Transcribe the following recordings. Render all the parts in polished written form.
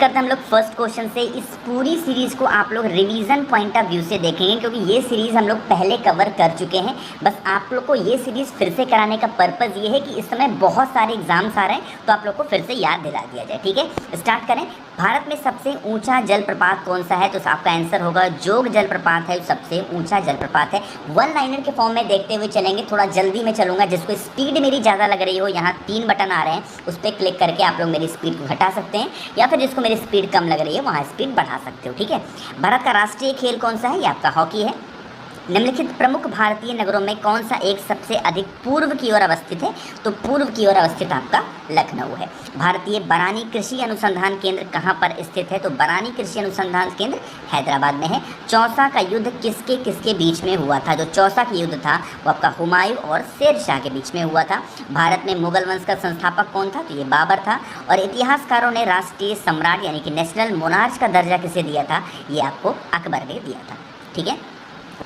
करते हैं हम लोग फर्स्ट क्वेश्चन से। इस पूरी सीरीज़ को आप लोग रिवीजन पॉइंट ऑफ व्यू से देखेंगे, क्योंकि ये सीरीज़ हम लोग पहले कवर कर चुके हैं। बस आप लोग को ये सीरीज़ फिर से कराने का पर्पज़ ये है कि इस समय बहुत सारे एग्जाम्स आ रहे हैं, तो आप लोग को फिर से याद दिला दिया जाए। ठीक है, स्टार्ट करें। भारत में सबसे ऊंचा जलप्रपात कौन सा है? तो आपका आंसर होगा जोग जलप्रपात है, सबसे ऊंचा जलप्रपात है। वन लाइनर के फॉर्म में देखते हुए चलेंगे, थोड़ा जल्दी में चलूँगा। जिसको स्पीड मेरी ज़्यादा लग रही हो, यहाँ 3 बटन आ रहे हैं, उस पर क्लिक करके आप लोग मेरी स्पीड को घटा सकते हैं, या फिर जिसको मेरी स्पीड कम लग रही है वहाँ स्पीड बढ़ा सकते हो। ठीक है, भारत का राष्ट्रीय खेल कौन सा है? ये आपका हॉकी है। निम्नलिखित प्रमुख भारतीय नगरों में कौन सा एक सबसे अधिक पूर्व की ओर अवस्थित है? तो पूर्व की ओर अवस्थित आपका लखनऊ है। भारतीय बरानी कृषि अनुसंधान केंद्र कहाँ पर स्थित है? तो बरानी कृषि अनुसंधान केंद्र हैदराबाद में है। चौसा का युद्ध किसके किसके बीच में हुआ था? जो चौसा का युद्ध था वो आपका हुमायूं और शेर शाह के बीच में हुआ था। भारत में मुगल वंश का संस्थापक कौन था? तो ये बाबर था। और इतिहासकारों ने राष्ट्रीय सम्राट यानी कि नेशनल मोनार्च का दर्जा किसे दिया था? ये आपको अकबर ने दिया था। ठीक है,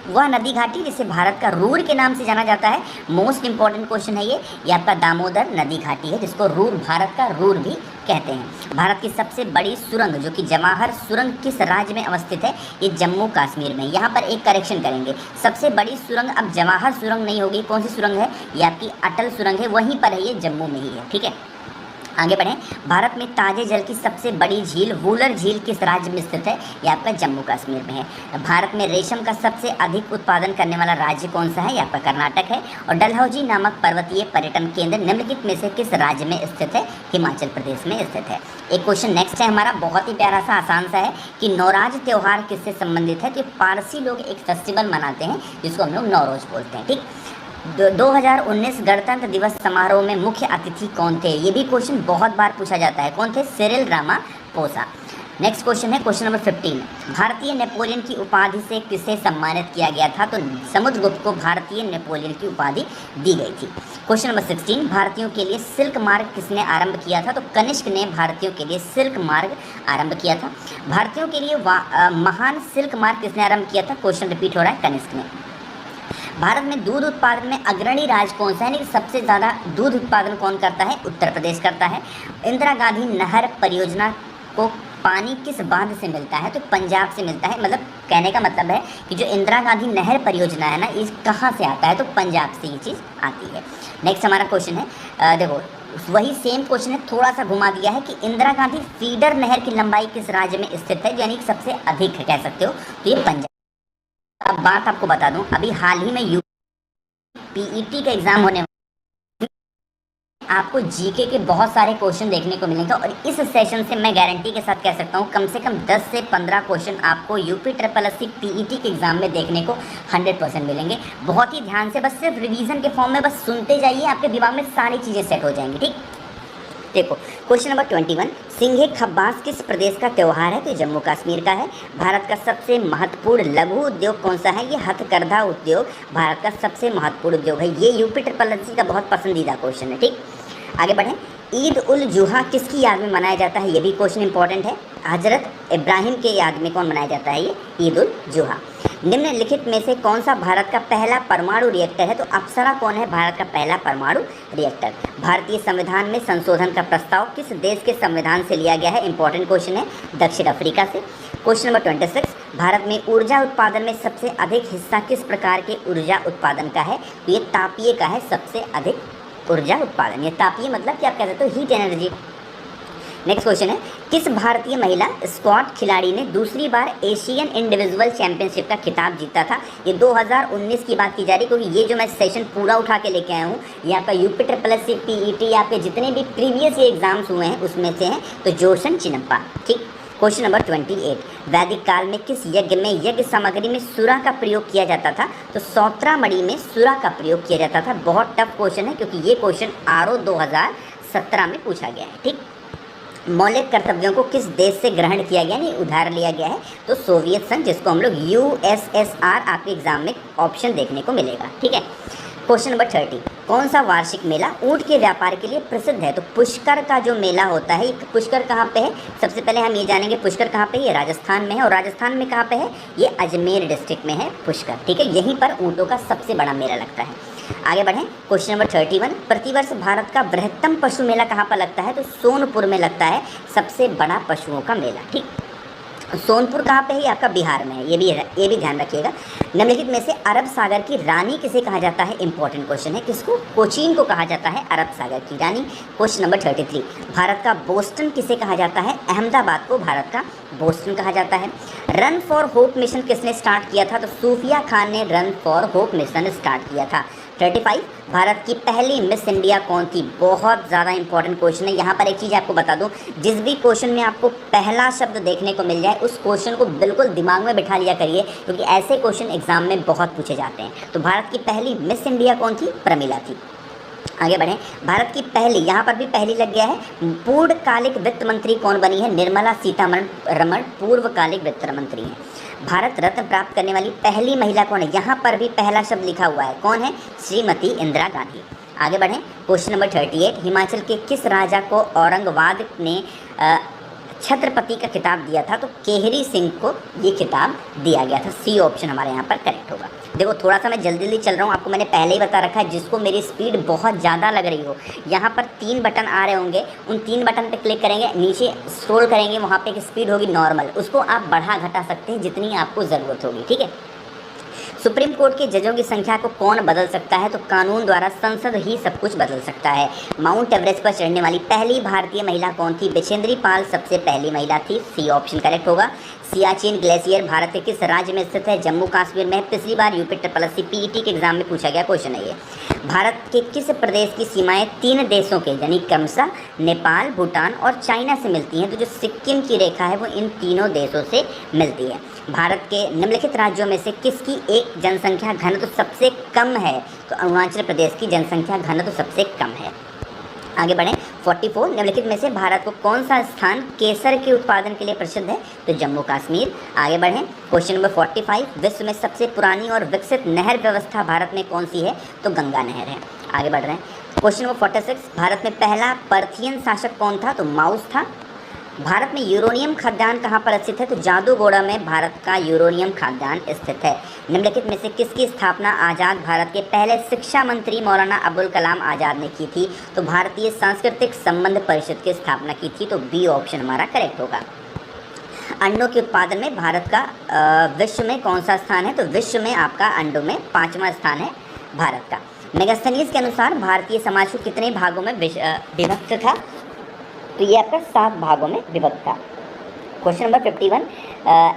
वह नदी घाटी जिसे भारत का रूर के नाम से जाना जाता है, मोस्ट इंपॉर्टेंट क्वेश्चन है ये आपका दामोदर नदी घाटी है, जिसको रूर, भारत का रूर भी कहते हैं। भारत की सबसे बड़ी सुरंग जो कि जवाहर सुरंग किस राज्य में अवस्थित है? ये जम्मू कश्मीर में। यहाँ पर एक करेक्शन करेंगे, सबसे बड़ी सुरंग अब जवाहर सुरंग नहीं होगी। कौन सी सुरंग है? ये आपकी अटल सुरंग है, वहीं पर है, ये जम्मू में ही है। ठीक है, आगे बढ़ें। भारत में ताजे जल की सबसे बड़ी झील वुलर झील किस राज्य में स्थित है? ये आपका जम्मू कश्मीर में है। भारत में रेशम का सबसे अधिक उत्पादन करने वाला राज्य कौन सा है? ये आपका कर्नाटक है। और डलहौजी नामक पर्वतीय पर्यटन केंद्र निम्नलिखित में से किस राज्य में स्थित है? हिमाचल प्रदेश में स्थित है। एक क्वेश्चन नेक्स्ट है हमारा, बहुत ही प्यारा सा, आसान सा है कि नौराज त्यौहार किससे संबंधित है? तो पारसी लोग एक फेस्टिवल मनाते हैं जिसको हम लोग नौरोज बोलते हैं। ठीक, 2019 गणतंत्र दिवस समारोह में मुख्य अतिथि कौन थे? ये भी क्वेश्चन बहुत बार पूछा जाता है। कौन थे? Cyril Ramaphosa. नेक्स्ट क्वेश्चन है क्वेश्चन नंबर 15। भारतीय नेपोलियन की उपाधि से किसे सम्मानित किया गया था? तो समुद्रगुप्त को भारतीय नेपोलियन की उपाधि दी गई थी। Question number 16। भारतीयों के लिए सिल्क मार्ग किसने आरंभ किया था? तो कनिष्क ने भारतीयों के लिए सिल्क मार्ग आरंभ किया था। भारतीयों के लिए महान सिल्क मार्ग किसने आरंभ किया था? क्वेश्चन रिपीट हो रहा है, कनिष्क ने। भारत में दूध उत्पादन में अग्रणी राज्य कौन सा है? यानी सबसे ज़्यादा दूध उत्पादन कौन करता है? उत्तर प्रदेश करता है। इंदिरा गांधी नहर परियोजना को पानी किस बांध से मिलता है? तो पंजाब से मिलता है। मतलब कहने का मतलब है कि जो इंदिरा गांधी नहर परियोजना है ना, इस कहाँ से आता है? तो पंजाब से ये चीज़ आती है। नेक्स्ट हमारा क्वेश्चन है, देखो वही सेम क्वेश्चन है, थोड़ा सा घुमा दिया है कि इंदिरा गांधी फीडर नहर की लंबाई किस राज्य में स्थित है? यानी सबसे अधिक है, कह सकते हो, तो ये पंजाब। अब बात आपको बता दूं, अभी हाल ही में पीईटी का एग्जाम होने, आपको जीके के बहुत सारे क्वेश्चन देखने को मिलेंगे। और इस सेशन से मैं गारंटी के साथ कह सकता हूँ कम से कम 10 से 15 क्वेश्चन आपको यूपी SSSC पीईटी के एग्जाम में देखने को 100% मिलेंगे। बहुत ही ध्यान से, बस सिर्फ रिवीजन के फॉर्म में बस सुनते जाइए, आपके दिमाग में सारी चीज़ें सेट हो जाएंगी। ठीक, देखो क्वेश्चन नंबर 21। सिंघे खब्बास किस प्रदेश का त्यौहार है? तो जम्मू कश्मीर का है। भारत का सबसे महत्वपूर्ण लघु उद्योग कौन सा है? ये हथकरघा उद्योग भारत का सबसे महत्वपूर्ण उद्योग है। ये यूपी SSSC का बहुत पसंदीदा क्वेश्चन है। ठीक, आगे बढ़ें। ईद उल जुहा किसकी याद में मनाया जाता है? ये भी क्वेश्चन इंपॉर्टेंट है। हजरत इब्राहिम के याद में कौन मनाया जाता है ये ईद उल जुहा? निम्नलिखित में से कौन सा भारत का पहला परमाणु रिएक्टर है? तो अप्सरा कौन है भारत का पहला परमाणु रिएक्टर? भारतीय संविधान में संशोधन का प्रस्ताव किस देश के संविधान से लिया गया है? इंपॉर्टेंट क्वेश्चन है, दक्षिण अफ्रीका से। Question number 26। भारत में ऊर्जा उत्पादन में सबसे अधिक हिस्सा किस प्रकार के ऊर्जा उत्पादन का है? तो ये तापीय का है सबसे अधिक ऊर्जा उत्पादन। ये तापीय मतलब कि आप कह सकते हो हीट एनर्जी। नेक्स्ट क्वेश्चन है, किस भारतीय महिला स्क्वाट खिलाड़ी ने दूसरी बार एशियन इंडिविजुअल चैंपियनशिप का खिताब जीता था? ये 2019 की बात की जा रही है, क्योंकि ये जो मैं सेशन पूरा उठा के लेके आया हूँ, ये आपका यूपी SSSC पीईटी आपके जितने भी प्रीवियस एग्जाम्स हुए हैं उसमें से हैं। तो जोशन चिनप्पा। ठीक, क्वेश्चन नंबर 28। वैदिक काल में किस यज्ञ में यज्ञ सामग्री में सुरा का प्रयोग किया जाता था? तो सौत्रामणि में सुरा का प्रयोग किया जाता था। बहुत टफ क्वेश्चन है, क्योंकि ये क्वेश्चन RO 2017 में पूछा गया है। ठीक, मौलिक कर्तव्यों को किस देश से ग्रहण किया गया, नहीं उधार लिया गया है? तो सोवियत संघ, जिसको हम लोग USSR आपके एग्जाम में ऑप्शन देखने को मिलेगा। ठीक है, क्वेश्चन नंबर 30। कौन सा वार्षिक मेला ऊंट के व्यापार के लिए प्रसिद्ध है? तो पुष्कर का जो मेला होता है, पुष्कर कहाँ पे है? सबसे पहले हम ये जानेंगे पुष्कर कहाँ पे है। ये राजस्थान में है। और राजस्थान में कहाँ पे है? ये अजमेर डिस्ट्रिक्ट में है पुष्कर। ठीक है, यहीं पर ऊँटों का सबसे बड़ा मेला लगता है। आगे बढ़ें, क्वेश्चन नंबर 31, प्रतिवर्ष भारत का बृहत्तम पशु मेला कहाँ पर लगता है? तो सोनपुर में लगता है सबसे बड़ा पशुओं का मेला। ठीक, सोनपुर कहाँ पे है? ये आपका बिहार में है, ये भी ध्यान रखिएगा। निम्नलिखित में से अरब सागर की रानी किसे कहा जाता है? इंपॉर्टेंट क्वेश्चन है। किसको? कोचीन को कहा जाता है अरब सागर की रानी। क्वेश्चन नंबर 33, भारत का बोस्टन किसे कहा जाता है? अहमदाबाद को भारत का बोस्टन कहा जाता है। रन फॉर होप मिशन किसने स्टार्ट किया था? तो सूफिया खान ने run for hope mission start किया था। 35, भारत की पहली मिस इंडिया कौन थी? बहुत ज़्यादा इंपॉर्टेंट क्वेश्चन है। यहाँ पर एक चीज़ आपको बता दूँ, जिस भी क्वेश्चन में आपको पहला शब्द देखने को मिल जाए उस क्वेश्चन को बिल्कुल दिमाग में बिठा लिया करिए, क्योंकि ऐसे क्वेश्चन एग्जाम में बहुत पूछे जाते हैं। तो भारत की पहली मिस इंडिया कौन थी? प्रमिला थी। आगे बढ़ें, भारत की पहली, यहाँ पर भी पहली लग गया है, पूर्णकालिक वित्त मंत्री कौन बनी है? निर्मला सीतारमण पूर्वकालिक वित्त मंत्री हैं। भारत रत्न प्राप्त करने वाली पहली महिला कौन है? यहाँ पर भी पहला शब्द लिखा हुआ है, कौन है? श्रीमती इंदिरा गांधी। आगे बढ़ें, क्वेश्चन नंबर 38, हिमाचल के किस राजा को औरंगाबाद ने छत्रपति का खिताब दिया था? तो केहरी सिंह को ये खिताब दिया गया था। सी ऑप्शन हमारे यहाँ पर करेक्ट होगा। देखो थोड़ा सा मैं जल्दी चल रहा हूँ, आपको मैंने पहले ही बता रखा है, जिसको मेरी स्पीड बहुत ज़्यादा लग रही हो, यहाँ पर 3 बटन आ रहे होंगे, उन 3 बटन पे क्लिक करेंगे, नीचे स्क्रॉल करेंगे, वहाँ पे एक स्पीड होगी नॉर्मल, उसको आप बढ़ा घटा सकते हैं जितनी आपको ज़रूरत होगी। ठीक है, सुप्रीम कोर्ट के जजों की संख्या को कौन बदल सकता है? तो कानून द्वारा संसद ही सब कुछ बदल सकता है। माउंट एवरेस्ट पर चढ़ने वाली पहली भारतीय महिला कौन थी? बिछेंद्री पाल सबसे पहली महिला थी। सी ऑप्शन करेक्ट होगा। सियाचिन ग्लेशियर भारत के किस राज्य में स्थित है? जम्मू कश्मीर में। पिछली बार यूपी पीईटी के एग्जाम में पूछा गया क्वेश्चन है ये। भारत के किस प्रदेश की सीमाएं 3 देशों के यानी क्रमशः नेपाल, भूटान और चाइना से मिलती हैं? तो जो सिक्किम की रेखा है वो इन तीनों देशों से मिलती है। भारत के निम्नलिखित राज्यों में से किसकी एक जनसंख्या घनत्व सबसे कम है? तो अरुणाचल प्रदेश की जनसंख्या घनत्व सबसे कम है। आगे बढ़ें, 44, निम्नलिखित में से भारत को कौन सा स्थान केसर के उत्पादन के लिए प्रसिद्ध है? तो जम्मू कश्मीर। आगे बढ़ें, क्वेश्चन नंबर 45, विश्व में सबसे पुरानी और विकसित नहर व्यवस्था भारत में कौन सी है? तो गंगा नहर है। आगे बढ़ रहे हैं, क्वेश्चन नंबर 46, भारत में पहला पर्थियन शासक कौन था? तो माउस था। भारत में यूरेनियम खाद्यान्न कहाँ पर स्थित है? तो जादूगोड़ा में भारत का यूरेनियम खाद्यान्न स्थित है। निम्नलिखित में से किसकी स्थापना आज़ाद भारत के पहले शिक्षा मंत्री मौलाना अबुल कलाम आज़ाद ने की थी? तो भारतीय सांस्कृतिक संबंध परिषद की स्थापना की थी। तो बी ऑप्शन हमारा करेक्ट होगा। अंडों के उत्पादन में भारत का विश्व में कौन सा स्थान है? तो विश्व में आपका अंडों में 5वां स्थान है भारत का। मेगास्थनीज के अनुसार भारतीय समाज को कितने भागों में विभक्त था? तो ये आपका 7 भागों में विभक्त था। क्वेश्चन नंबर 51,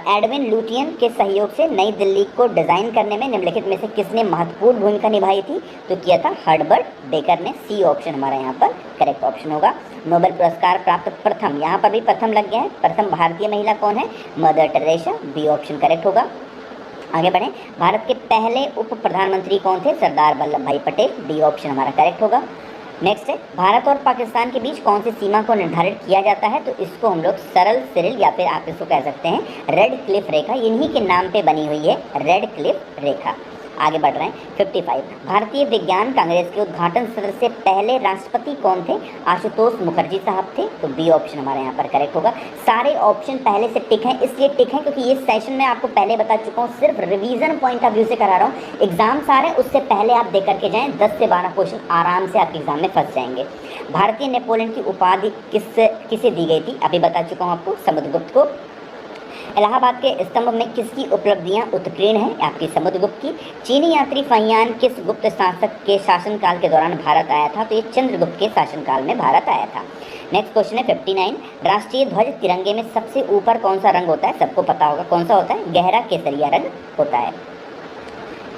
एडविन लुटियन के सहयोग से नई दिल्ली को डिज़ाइन करने में निम्नलिखित में से किसने महत्वपूर्ण भूमिका निभाई थी? तो किया था हर्बर्ट बेकर ने। सी ऑप्शन हमारा यहाँ पर करेक्ट ऑप्शन होगा। नोबेल पुरस्कार प्राप्त प्रथम, यहाँ पर भी प्रथम लग गया है, प्रथम भारतीय महिला कौन है? Mother Teresa. B option correct होगा। आगे बढ़ें, भारत के पहले उप प्रधानमंत्री कौन थे? सरदार वल्लभ भाई पटेल। डी ऑप्शन हमारा करेक्ट होगा। नेक्स्ट है, भारत और पाकिस्तान के बीच कौन सी सीमा को निर्धारित किया जाता है? तो इसको हम लोग सरल सिरिल या फिर आप इसको कह सकते हैं रेड क्लिफ रेखा, इन्हीं के नाम पे बनी हुई है रेड क्लिफ रेखा। आगे बढ़ रहे हैं, 55, भारतीय विज्ञान कांग्रेस के उद्घाटन सत्र से पहले राष्ट्रपति कौन थे? आशुतोष मुखर्जी साहब थे। तो बी ऑप्शन हमारे यहाँ पर करेक्ट होगा। सारे ऑप्शन पहले से टिक हैं, इसलिए टिक हैं क्योंकि ये सेशन में आपको पहले बता चुका हूँ, सिर्फ रिवीजन पॉइंट ऑफ व्यू से करा रहा हूँ। एग्जाम्स आ रहे हैं, उससे पहले आप दे करके जाएँ, 10 से 12 क्वेश्चन आराम से आपके एग्जाम में फंस जाएंगे। भारतीय नेपोलियन की उपाधि किसे दी गई थी? अभी बता चुका हूँ आपको, समुद्रगुप्त को। इलाहाबाद के स्तंभ में किसकी उपलब्धियां उत्कीर्ण हैं? आपकी समुद्रगुप्त की। चीनी यात्री फहियान किस गुप्त शासक के शासनकाल के दौरान भारत आया था? तो ये चंद्रगुप्त के शासनकाल में भारत आया था। नेक्स्ट क्वेश्चन है 59, राष्ट्रीय ध्वज तिरंगे में सबसे ऊपर कौन सा रंग होता है? सबको पता होगा कौन सा होता है? गहरा केसरिया रंग होता है।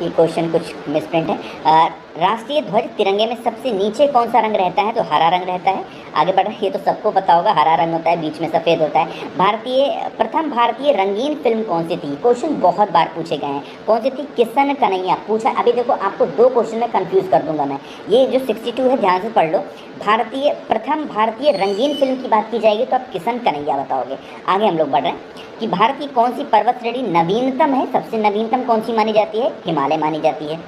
ये क्वेश्चन कुछ मिसप्रिंट है। राष्ट्रीय ध्वज तिरंगे में सबसे नीचे कौन सा रंग रहता है? तो हरा रंग रहता है। आगे बढ़ रहे, ये तो सबको पता होगा, हरा रंग होता है, बीच में सफ़ेद होता है। प्रथम भारतीय रंगीन फिल्म कौन सी थी? क्वेश्चन बहुत बार पूछे गए हैं, कौन सी थी? किशन कन्हैया पूछा। अभी देखो आपको 2 क्वेश्चन में कंफ्यूज कर दूंगा मैं, ये जो 62 है ध्यान से पढ़ लो। प्रथम भारतीय रंगीन फिल्म की बात की जाएगी तो आप किशन कन्हैया बताओगे। आगे हम लोग बढ़ रहे हैं कि भारत की कौन सी पर्वत श्रेणी नवीनतम है? सबसे नवीनतम कौन सी मानी जाती है? हिमालय मानी जाती है।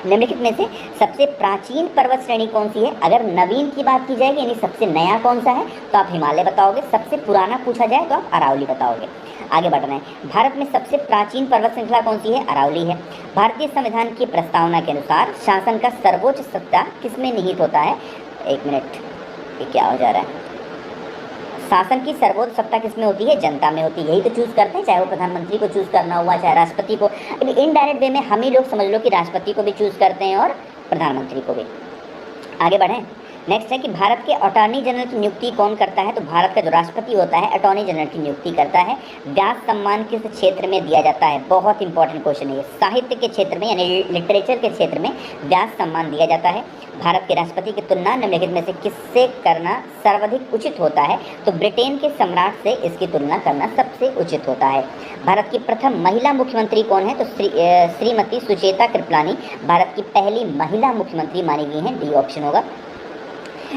निम्नलिखित में से सबसे प्राचीन पर्वत श्रेणी कौन सी है? अगर नवीन की बात की जाएगी यानी सबसे नया कौन सा है तो आप हिमालय बताओगे, सबसे पुराना पूछा जाए तो आप अरावली बताओगे। आगे बढ़ रहे हैं, भारत में सबसे प्राचीन पर्वत श्रृंखला कौन सी है? अरावली है। भारतीय संविधान की प्रस्तावना के अनुसार शासन का सर्वोच्च सत्ता किसमें निहित होता है? एक मिनट, ये क्या हो जा रहा है? शासन की सर्वोच्च सत्ता किसमें होती है? जनता में होती है। यही तो चूज़ करते हैं, चाहे वो प्रधानमंत्री को चूज़ करना हुआ, चाहे राष्ट्रपति को। अभी इनडायरेक्ट वे में हम ही लोग समझ लो कि राष्ट्रपति को भी चूज़ करते हैं और प्रधानमंत्री को भी। आगे बढ़ें, नेक्स्ट है कि भारत के अटॉर्नी जनरल की नियुक्ति कौन करता है? तो भारत का जो राष्ट्रपति होता है अटॉर्नी जनरल की नियुक्ति करता है। व्यास सम्मान किस क्षेत्र में दिया जाता है? बहुत इंपॉर्टेंट क्वेश्चन है। साहित्य के क्षेत्र में यानी लिटरेचर के क्षेत्र में व्यास सम्मान दिया जाता है। भारत के राष्ट्रपति की तुलना निम्नलिखित में से किससे करना सर्वाधिक उचित होता है? तो ब्रिटेन के सम्राट से इसकी तुलना करना सबसे उचित होता है। भारत की प्रथम महिला मुख्यमंत्री कौन है? तो श्रीमती सुचेता कृपलानी भारत की पहली महिला मुख्यमंत्री मानी गई हैं। डी ऑप्शन होगा।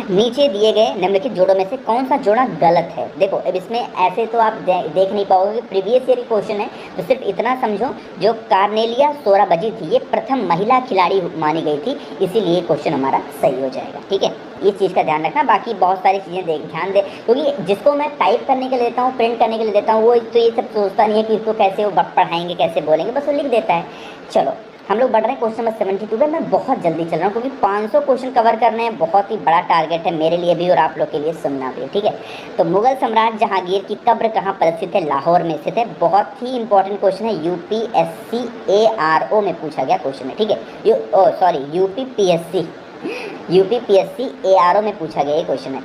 नीचे दिए गए निम्नलिखित जोड़ों में से कौन सा जोड़ा गलत है? देखो अब इसमें ऐसे तो आप देख नहीं पाओगे, प्रीवियस ईयर क्वेश्चन है, तो सिर्फ इतना समझो जो कार्नेलिया सोराबजी थी ये प्रथम महिला खिलाड़ी मानी गई थी, इसीलिए क्वेश्चन हमारा सही हो जाएगा। ठीक है, इस चीज़ का ध्यान रखना। बाकी बहुत सारी चीज़ें ध्यान दे, क्योंकि जिसको मैं टाइप करने के लिए देता हूँ, प्रिंट करने के लिए देता हूँ, वो तो ये सब सोचता नहीं है कि इसको कैसे वो पढ़ाएंगे, कैसे बोलेंगे, बस वो लिख देता है। चलो हम लोग बढ़ रहे हैं क्वेश्चन नंबर 72 पे। मैं बहुत जल्दी चल रहा हूँ क्योंकि 500 क्वेश्चन कवर करने हैं, बहुत ही बड़ा टारगेट है मेरे लिए भी और आप लोग के लिए सुनना भी। ठीक है, तो मुगल सम्राट जहांगीर की कब्र कहाँ पर स्थित है? लाहौर में स्थित है। बहुत ही इंपॉर्टेंट क्वेश्चन है, UPSC ARO में पूछा गया क्वेश्चन है। ठीक है, UPPSC ARO में पूछा गया ये क्वेश्चन है।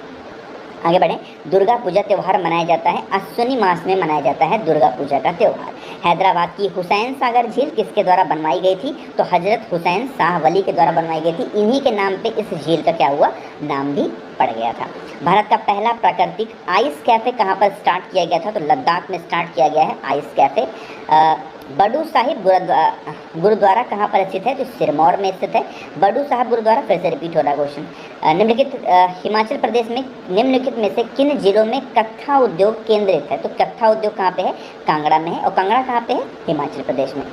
आगे बढ़ें, दुर्गा पूजा त्यौहार मनाया जाता है, अश्विनी मास में मनाया जाता है दुर्गा पूजा का त्यौहार। हैदराबाद की हुसैन सागर झील किसके द्वारा बनवाई गई थी? तो हजरत हुसैन शाह वली के द्वारा बनवाई गई थी। इन्हीं के नाम पे इस झील का क्या हुआ, नाम भी पड़ गया था। भारत का पहला प्राकृतिक आइस कैफ़े कहाँ पर स्टार्ट किया गया था? तो लद्दाख में स्टार्ट किया गया है आइस कैफ़े। बड़ू साहिब गुरुद्वारा कहाँ पर स्थित है? तो सिरमौर में स्थित है बड़ू साहिब गुरुद्वारा। फिर से रिपीट हो रहा है क्वेश्चन। निम्नलिखित हिमाचल प्रदेश में निम्नलिखित में से किन जिलों में कत्था उद्योग केंद्रित है? तो कत्था उद्योग कहाँ पे है? कांगड़ा में है। और कांगड़ा कहाँ पे है? हिमाचल प्रदेश में।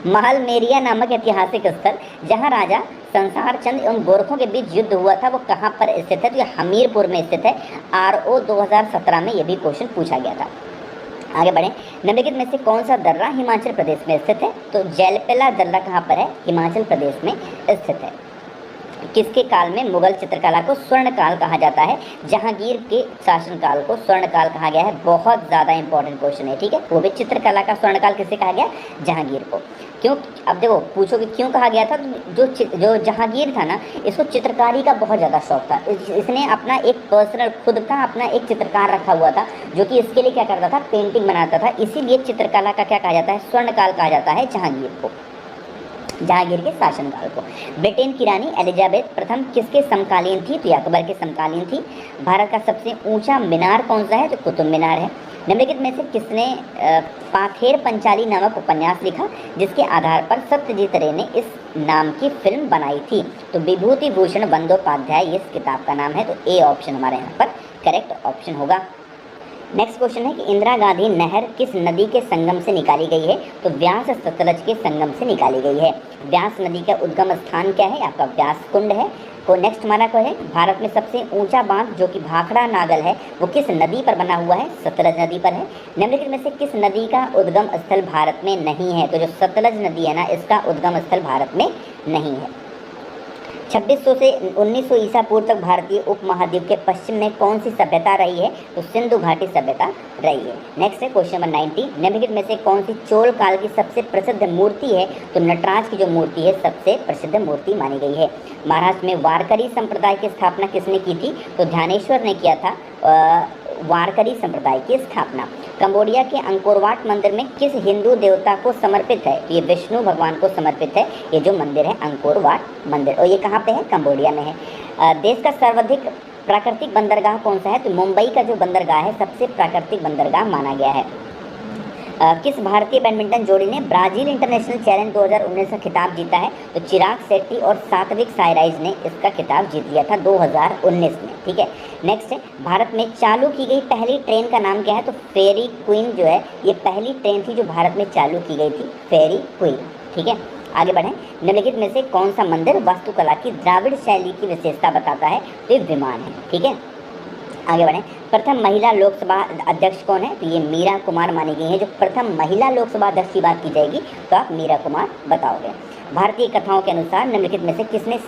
महलमेरिया नामक ऐतिहासिक स्थल जहाँ राजा संसार चंद एवं गोरखों के बीच युद्ध हुआ था वो कहाँ पर स्थित है? तो ये हमीरपुर में स्थित है। RO 2017 में ये भी क्वेश्चन पूछा गया था। आगे बढ़ें, निम्नलिखित में से कौन सा दर्रा हिमाचल प्रदेश में स्थित है? तो जैलपेला दर्रा कहाँ पर है? हिमाचल प्रदेश में स्थित है। किसके काल में मुगल चित्रकला को स्वर्ण काल कहा जाता है? जहांगीर के शासनकाल को स्वर्ण काल कहा गया है। बहुत ज़्यादा इंपॉर्टेंट क्वेश्चन है। ठीक है, वो भी चित्रकला का स्वर्ण काल किसे कहा गया? जहांगीर को। क्यों? अब देखो पूछोगे क्यों कहा गया था? तो जो जहांगीर था ना, इसको चित्रकारी का बहुत ज़्यादा शौक था। इसने अपना एक पर्सनल खुद का अपना एक चित्रकार रखा हुआ था जो कि इसके लिए क्या करता था? पेंटिंग बनाता था। इसीलिए चित्रकला का क्या कहा जाता है? स्वर्ण काल कहा जाता है जहांगीर को, जहांगीर के शासनकाल को। ब्रिटेन की रानी एलिजाबेथ प्रथम किसके समकालीन थी? तो अकबर के समकालीन थी। भारत का सबसे ऊंचा मीनार कौन सा है? तो कुतुब मीनार है। निम्नलिखित में से किसने पाखेर पंचाली नामक उपन्यास लिखा जिसके आधार पर सत्यजीत रे ने इस नाम की फिल्म बनाई थी? तो विभूति भूषण बंदोपाध्याय इस किताब का नाम है। तो A ऑप्शन हमारे यहाँ पर करेक्ट ऑप्शन होगा। नेक्स्ट क्वेश्चन है कि इंदिरा गांधी नहर किस नदी के संगम से निकाली गई है? तो व्यास सतलज के संगम से निकाली गई है। व्यास नदी का उद्गम स्थान क्या है? आपका व्यास कुंड है। तो नेक्स्ट हमारा क्या है? भारत में सबसे ऊंचा बांध जो कि भाखड़ा नागल है वो किस नदी पर बना हुआ है? सतलज नदी पर है। निम्नलिखित में से किस नदी का उद्गम स्थल भारत में नहीं है? तो जो सतलज नदी है ना, इसका उद्गम स्थल भारत में नहीं है। 2600 से 1900 ईसा पूर्व तक भारतीय उपमहाद्वीप के पश्चिम में कौन सी सभ्यता रही है? तो सिंधु घाटी सभ्यता रही है। नेक्स्ट है क्वेश्चन नंबर 90। निम्नलिखित में से कौन सी चोल काल की सबसे प्रसिद्ध मूर्ति है? तो नटराज की जो मूर्ति है सबसे प्रसिद्ध मूर्ति मानी गई है। महाराष्ट्र में वारकरी संप्रदाय की स्थापना किसने की थी? तो ध्यानेश्वर ने किया था वारकरी संप्रदाय की स्थापना। कंबोडिया के अंकोरवाट मंदिर में किस हिंदू देवता को समर्पित है? तो ये विष्णु भगवान को समर्पित है ये जो मंदिर है अंकोरवाट मंदिर, और ये कहाँ पे है? कंबोडिया में है। देश का सर्वाधिक प्राकृतिक बंदरगाह कौन सा है? तो मुंबई का जो बंदरगाह है सबसे प्राकृतिक बंदरगाह माना गया है। किस भारतीय बैडमिंटन जोड़ी ने ब्राज़ील इंटरनेशनल चैलेंज 2019 का खिताब जीता है? तो चिराग शेट्टी और सात्विक साईराज ने इसका खिताब जीत लिया था 2019 में। ठीक है, नेक्स्ट है, भारत में चालू की गई पहली ट्रेन का नाम क्या है? तो फेरी क्वीन जो है ये पहली ट्रेन थी जो भारत में चालू की गई थी, फेरी क्वीन। ठीक है, आगे बढ़ें। निम्नलिखित में से कौन सा मंदिर वास्तुकला की द्राविड़ शैली की विशेषता बताता है? तो ये विमान है। ठीक है, आगे बढ़ें। प्रथम महिला लोकसभा अध्यक्ष कौन है? तो ये मीरा कुमार मानी गई है। जो प्रथम महिला लोकसभा अध्यक्ष की बात की जाएगी तो आप मीरा कुमार बताओगे। भारतीय कथाओं के अनुसार निम्नलिखित में से किसने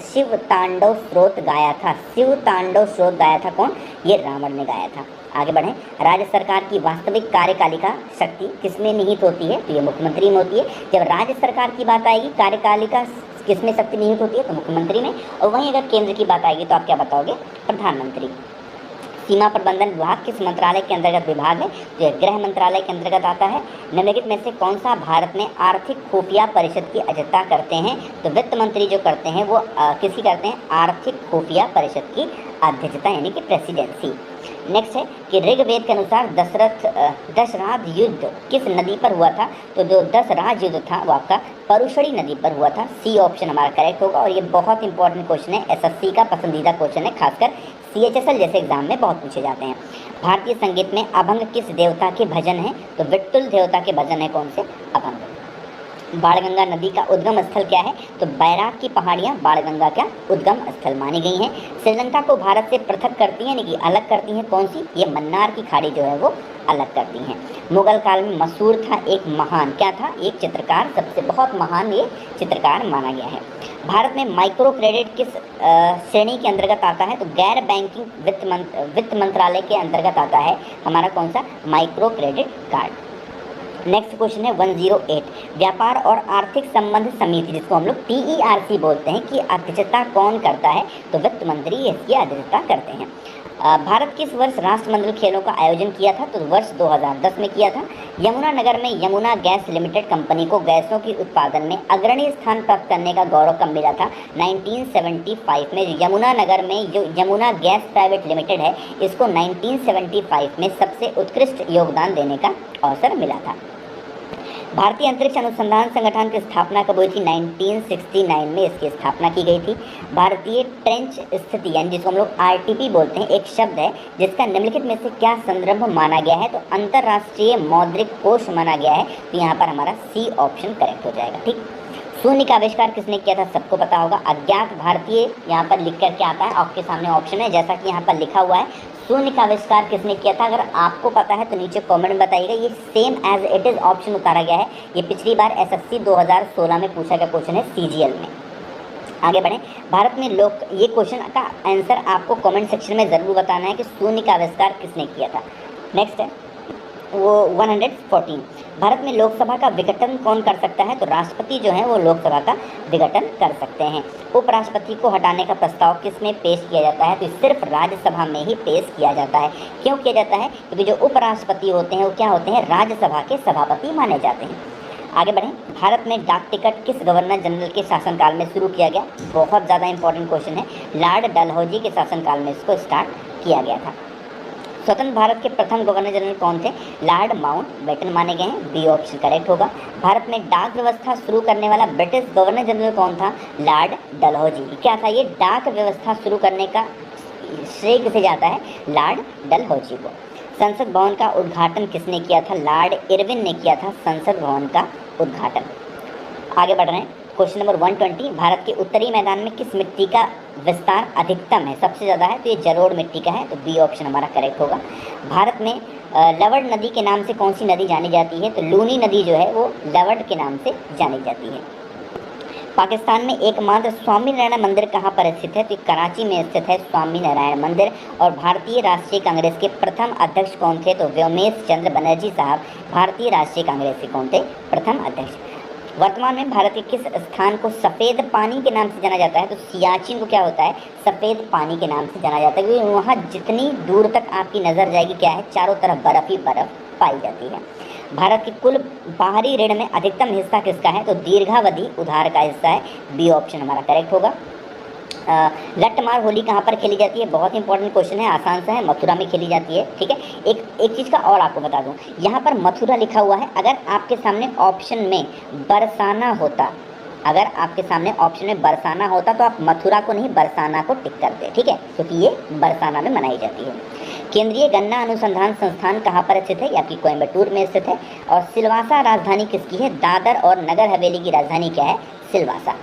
शिव तांडव स्रोत गाया था? शिव तांडव स्रोत गाया था कौन? ये रावण ने गाया था। आगे बढ़ें। राज्य सरकार की वास्तविक कार्यपालिका शक्ति किसमें निहित होती है? तो ये मुख्यमंत्री में होती है। जब राज्य सरकार की बात आएगी कार्यपालिका किसमें शक्ति निहित होती है? तो मुख्यमंत्री में। और वहीं अगर केंद्र की बात आएगी तो आप क्या बताओगे? प्रधानमंत्री। सीमा प्रबंधन विभाग किस मंत्रालय के अंतर्गत विभाग है? जो गृह मंत्रालय के अंतर्गत आता है। निम्नलिखित में से कौन सा भारत में आर्थिक खुफिया परिषद की अध्यक्षता करते हैं? तो वित्त मंत्री जो करते हैं वो किसकी करते हैं? आर्थिक खुफिया परिषद की अध्यक्षता यानी कि प्रेसिडेंसी। नेक्स्ट है कि ऋग्वेद के अनुसार दशरथ युद्ध किस नदी पर हुआ था? तो जो दशरथ युद्ध था वो आपका परुशड़ी नदी पर हुआ था। सी ऑप्शन हमारा करेक्ट होगा। और ये बहुत इंपॉर्टेंट क्वेश्चन है, एसएससी का पसंदीदा क्वेश्चन है, खासकर सीएचएसएल जैसे एग्जाम में बहुत पूछे जाते हैं। भारतीय संगीत में अभंग किस देवता के भजन है? तो विट्ठल देवता के भजन है। कौन से? अभंग। बाणगंगा नदी का उद्गम स्थल क्या है? तो बैराग की पहाड़ियाँ बाणगंगा का उद्गम स्थल मानी गई हैं। श्रीलंका को भारत से पृथक करती हैं यानी कि अलग करती हैं कौन सी? ये मन्नार की खाड़ी जो है वो अलग करती हैं। मुगल काल में मशहूर था एक महान, क्या था? एक चित्रकार, सबसे बहुत महान ये चित्रकार माना गया है। भारत में माइक्रो क्रेडिट किस श्रेणी के अंतर्गत आता है? तो गैर बैंकिंग वित्त मंत्रालय के अंतर्गत आता है हमारा कौन सा? Micro credit card. Next question है 108। व्यापार और आर्थिक संबंध समिति जिसको हम लोग TERC बोलते हैं कि अध्यक्षता कौन करता है? तो वित्त मंत्री इसकी अध्यक्षता करते हैं। भारत किस वर्ष राष्ट्रमंडल खेलों का आयोजन किया था? तो वर्ष 2010 में किया था। यमुनानगर में यमुना गैस लिमिटेड कंपनी को गैसों के उत्पादन में अग्रणी स्थान प्राप्त करने का गौरव कब मिला था? 1975 में। यमुनानगर में जो यमुना गैस प्राइवेट लिमिटेड है इसको 1975 में सबसे उत्कृष्ट योगदान देने का अवसर मिला था। भारतीय अंतरिक्ष अनुसंधान संगठन की स्थापना कब हुई थी? 1969 में इसकी स्थापना की गई थी। भारतीय ट्रेंच स्थिति यानी जिसको हम लोग RTP बोलते हैं एक शब्द है जिसका निम्नलिखित में से क्या संदर्भ माना गया है? तो अंतर्राष्ट्रीय मौद्रिक कोष माना गया है। तो यहाँ पर हमारा C ऑप्शन करेक्ट हो जाएगा। ठीक, शून्य का आविष्कार किसने किया था? सबको पता होगा। अज्ञात भारतीय यहाँ पर लिख करके आता है, आपके सामने ऑप्शन है जैसा कि यहाँ पर लिखा हुआ है। शून्य का आविष्कार किसने किया था? अगर आपको पता है तो नीचे कमेंट में बताइएगा। ये same as it is option उतारा गया है। ये पिछली बार SSC 2016 में पूछा गया क्वेश्चन है CGL में। आगे बढ़ें। भारत में ये क्वेश्चन का आंसर आपको कमेंट सेक्शन में ज़रूर बताना है कि शून्य का आविष्कार किसने किया था। नेक्स्ट है वो 114। भारत में लोकसभा का विघटन कौन कर सकता है? तो राष्ट्रपति जो है वो लोकसभा का विघटन कर सकते हैं। उपराष्ट्रपति को हटाने का प्रस्ताव किस में पेश किया जाता है? तो सिर्फ राज्यसभा में ही पेश किया जाता है। क्यों किया जाता है? क्योंकि जो उपराष्ट्रपति होते हैं वो क्या होते हैं? राज्यसभा के सभापति माने जाते हैं। आगे बढ़ें। भारत में डाक टिकट किस गवर्नर जनरल के शासनकाल में शुरू किया गया? बहुत ज़्यादा इंपॉर्टेंट क्वेश्चन है। लॉर्ड डलहौजी के शासनकाल में इसको स्टार्ट किया गया था। स्वतंत्र भारत के प्रथम गवर्नर जनरल कौन थे? लॉर्ड माउंटबेटन माने गए हैं। B ऑप्शन करेक्ट होगा। भारत में डाक व्यवस्था शुरू करने वाला ब्रिटिश गवर्नर जनरल कौन था? लॉर्ड डलहौजी। क्या था ये? डाक व्यवस्था शुरू करने का श्रेय किसे जाता है? लॉर्ड डलहौजी को। संसद भवन का उद्घाटन किसने किया था? लॉर्ड इरविन ने किया था संसद भवन का उद्घाटन। आगे बढ़ रहे हैं। Question number 120। भारत के उत्तरी मैदान में किस मिट्टी का विस्तार अधिकतम है, सबसे ज़्यादा है? तो ये जलोढ़ मिट्टी का है। तो B ऑप्शन हमारा करेक्ट होगा। भारत में लवण नदी के नाम से कौन सी नदी जानी जाती है? तो लूनी नदी जो है वो लवण के नाम से जानी जाती है। पाकिस्तान में एकमात्र स्वामी नारायण मंदिर कहाँ पर स्थित है? तो कराची में स्थित है स्वामी नारायण मंदिर। और भारतीय राष्ट्रीय कांग्रेस के प्रथम अध्यक्ष कौन थे? तो व्योमेश चंद्र बनर्जी साहब भारतीय राष्ट्रीय कांग्रेस के कौन थे? प्रथम अध्यक्ष। वर्तमान में भारत के किस स्थान को सफ़ेद पानी के नाम से जाना जाता है? तो सियाचिन को क्या होता है? सफ़ेद पानी के नाम से जाना जाता है क्योंकि वहाँ जितनी दूर तक आपकी नज़र जाएगी क्या है? चारों तरफ बर्फ़ ही बर्फ़ पाई जाती है। भारत के कुल बाहरी ऋण में अधिकतम हिस्सा किसका है? तो दीर्घावधि उधार का हिस्सा है। B ऑप्शन हमारा करेक्ट होगा। लट्ठमार होली कहाँ पर खेली जाती है? बहुत इंपॉर्टेंट क्वेश्चन है, आसान सा है, मथुरा में खेली जाती है। ठीक है, एक चीज़ का और आपको बता दूं, यहाँ पर मथुरा लिखा हुआ है, अगर आपके सामने ऑप्शन में बरसाना होता, अगर आपके सामने ऑप्शन में बरसाना होता तो आप मथुरा को नहीं बरसाना को टिक करते। ठीक है, क्योंकि ये बरसाना में मनाई जाती है। केंद्रीय गन्ना अनुसंधान संस्थान कहाँ पर स्थित है? ये आपकी कोयम्बटूर में स्थित है। और सिलवासा राजधानी किसकी है? दादर और नगर हवेली की राजधानी क्या है? सिलवासा।